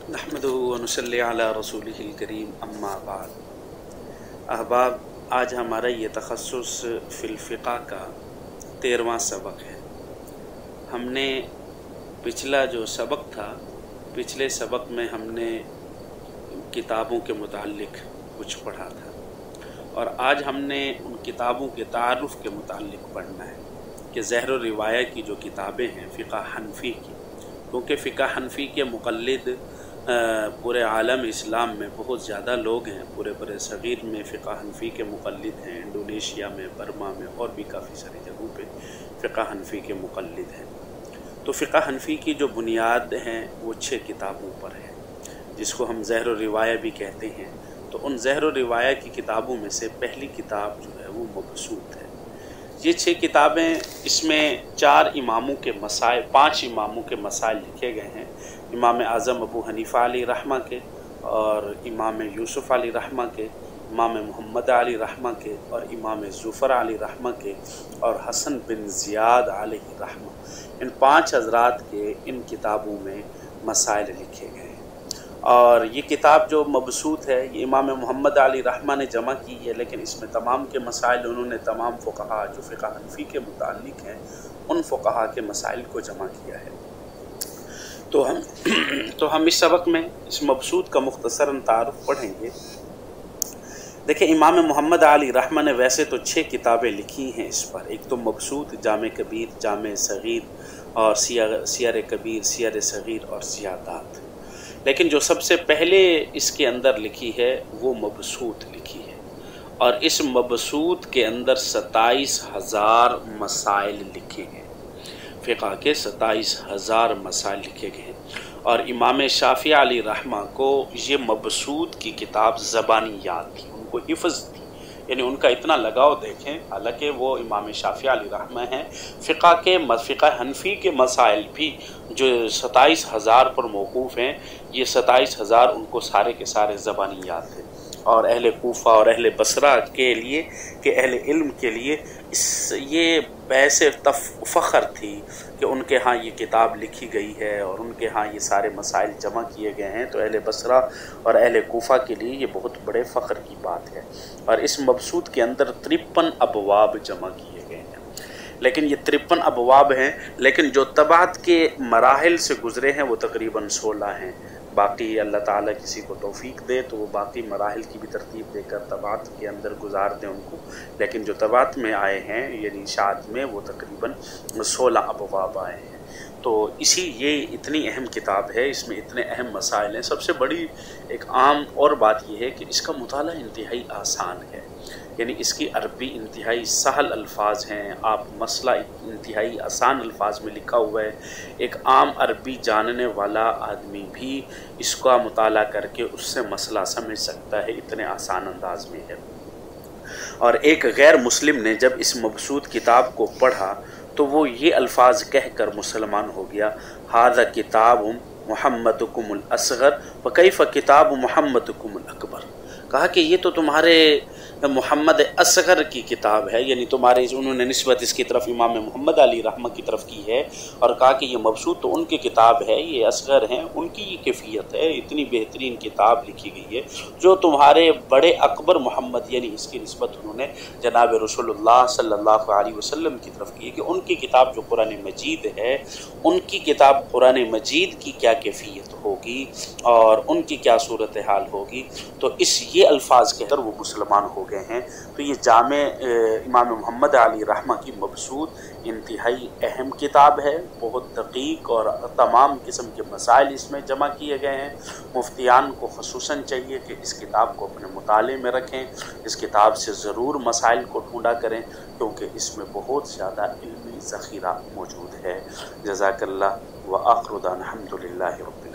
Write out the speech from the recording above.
नहमदुहु व नुसल्ली अला रसूलिहिल करीम अम्मा बाद। अहबाब, आज हमारा ये तखस्सुस फिल फ़िक़्ह का 13वां सबक है। हमने पिछला जो सबक था, पिछले सबक में हमने किताबों के मुताल्लिक़ कुछ पढ़ा था और आज हमने उन किताबों के तारुफ़ के मुताल्लिक़ पढ़ना है कि ज़हर व रिवाया की जो किताबें हैं फ़िक़्ह हनफ़ी की, क्योंकि फ़िक़्ह हनफ़ी के मुक़ल्लिद पूरे आलम इस्लाम में बहुत ज़्यादा लोग हैं। पूरे बरे सग़ीर में फ़िक़्ह हनफ़ी के मुक़ल्लिद हैं, इंडोनेशिया में, बर्मा में और भी काफ़ी सारी जगहों पे फ़िक़्ह हनफ़ी के मुक़ल्लिद हैं। तो फ़िक़्ह हनफ़ी की जो बुनियाद हैं वो 6 किताबों पर है, जिसको हम ज़हर व रिवाया भी कहते हैं। तो उन ज़हर व रिवाया की किताबों में से पहली किताब जो है वो मबसूत है। ये 6 किताबें, इसमें 5 इमामों के मसाइल लिखे गए हैं। इमाम आज़म अबू हनीफ़ा अली रहमा के और इमाम यूसुफ़ अली रहमा के, इमाम मोहम्मद अली रहमा के और इमाम ज़ुफ़र अली रहमा के और हसन बिन ज़ियाद अलैहि रहमा, इन 5 हज़रात के इन किताबों में मसाइल लिखे गए हैं। और ये किताब जो मबसूत है ये इमाम मोहम्मद अली रहमा ने जमा की है, लेकिन इसमें तमाम के मसाइल उन्होंने तमाम फ़ुक़हा जो फ़िक़्ह हनफ़ी के मुताल्लिक़ हैं उन फ़ुक़हा के मसाइल को जमा किया है। तो हम इस सबक में इस मबसूत का मुख्तसरन तारुफ़ पढ़ेंगे। देखिए, इमाम मोहम्मद अली रहमा ने वैसे तो 6 किताबें लिखी हैं इस पर। एक तो मबसूत, जामे कबीर, जामे सग़ीर और सियर कबीर, सियर सग़ीर और सियादात। लेकिन जो सबसे पहले इसके अंदर लिखी है वो मबसूत लिखी है और इस मबसूत के अंदर 27,000 मसाइल लिखे हैं। फ़िक़्ह के 27,000 मसाइल लिखे गए हैं और इमाम शाफ़ी अली रहमा को ये मबसूत की किताब ज़बानी याद थी, उनको हिफ़्ज़ थी, यानी उनका इतना लगाव देखें। हालांकि वो इमाम शाफ़ी अली रहमा हैं, फ़िक़्ह हनफ़ी के मसाइल भी जो 27,000 पर मौक़ूफ़ हैं, ये 27,000 उनको सारे के सारे ज़बानी याद थे। और अहले कूफ़ा और अहले बसरा के लिए, कि अहले इल्म के लिए ये बैसे फ़ख्र थी कि उनके यहाँ ये किताब लिखी गई है और उनके यहाँ ये सारे मसाइल जमा किए गए हैं। तो अहले बसरा और अहले कूफ़ा के लिए ये बहुत बड़े फ़ख्र की बात है। और इस मबसूत के अंदर 53 अबवाब जमा किए गए हैं। लेकिन ये 53 अबवाब हैं, लेकिन जो तबात के मराहिल से गुज़रे हैं वो तकरीबन 16 हैं। बाकी अल्लाह ताला किसी को तौफ़ीक दे तो वो बाकी मराहिल की भी तरतीब देकर तबात के अंदर गुजार दें उनको। लेकिन जो तबात में आए हैं यानी इशाअत में, वो तकरीबन 16 अबवाब आए हैं। तो ये इतनी अहम किताब है, इसमें इतने अहम मसाइल हैं। सबसे बड़ी एक आम और बात यह है कि इसका मुताला इंतहाई आसान है, यानी इसकी अरबी इंतहाई सहल अल्फाज हैं। आप मसला इंतहाई आसान अल्फाज में लिखा हुआ है। एक आम अरबी जानने वाला आदमी भी इसका मुताला करके उससे मसला समझ सकता है, इतने आसान अंदाज में है। और एक गैर मुस्लिम ने जब इस मबसूत किताब को पढ़ा तो वो ये अल्फाज कह कर मुसलमान हो गया, हाज़ा किताब मुहम्मदकुमुल असग़र व कैफ़ किताब मुहम्मदकुमुल अकबर। कहा कि ये तो तुम्हारे मोहम्मद असग़र की किताब है, यानी तुम्हारे, उन्होंने निस्बत इसकी तरफ इमाम मोहम्मद अली रहमा की तरफ की है और कहा कि ये मबसूत तो उनकी किताब है, ये असग़र हैं, उनकी ये कैफियत है। इतनी बेहतरीन किताब लिखी गई है जो तुम्हारे बड़े अकबर मोहम्मद, यानी इसकी निस्बत उन्होंने जनाब रसूलुल्लाह सल्लल्लाहु अलैहि वसल्लम की तरफ की है कि उनकी किताब जो कुरान मजीद है, उनकी किताब कुरान मजीद की क्या कैफियत होगी और उनकी क्या सूरत हाल होगी। तो ये अल्फाज कहकर वो मुसलमान हो गए हैं। तो ये जामे इमाम मोहम्मद अली रहमा की मबसूत इंतहाई अहम किताब है, बहुत दकीक और तमाम किस्म के मसाइल इसमें जमा किए गए हैं। मुफ्तियान को ख़ुसूसन चाहिए कि इस किताब को अपने मुताले में रखें, इस किताब से ज़रूर मसाइल को ढूंढा करें, क्योंकि इसमें बहुत ज़्यादा इल्मी ज़ख़ीरा मौजूद है। जज़ाकल्लाह व आख़िरु दाना अल्हम्दुलिल्लाहि रब्बिल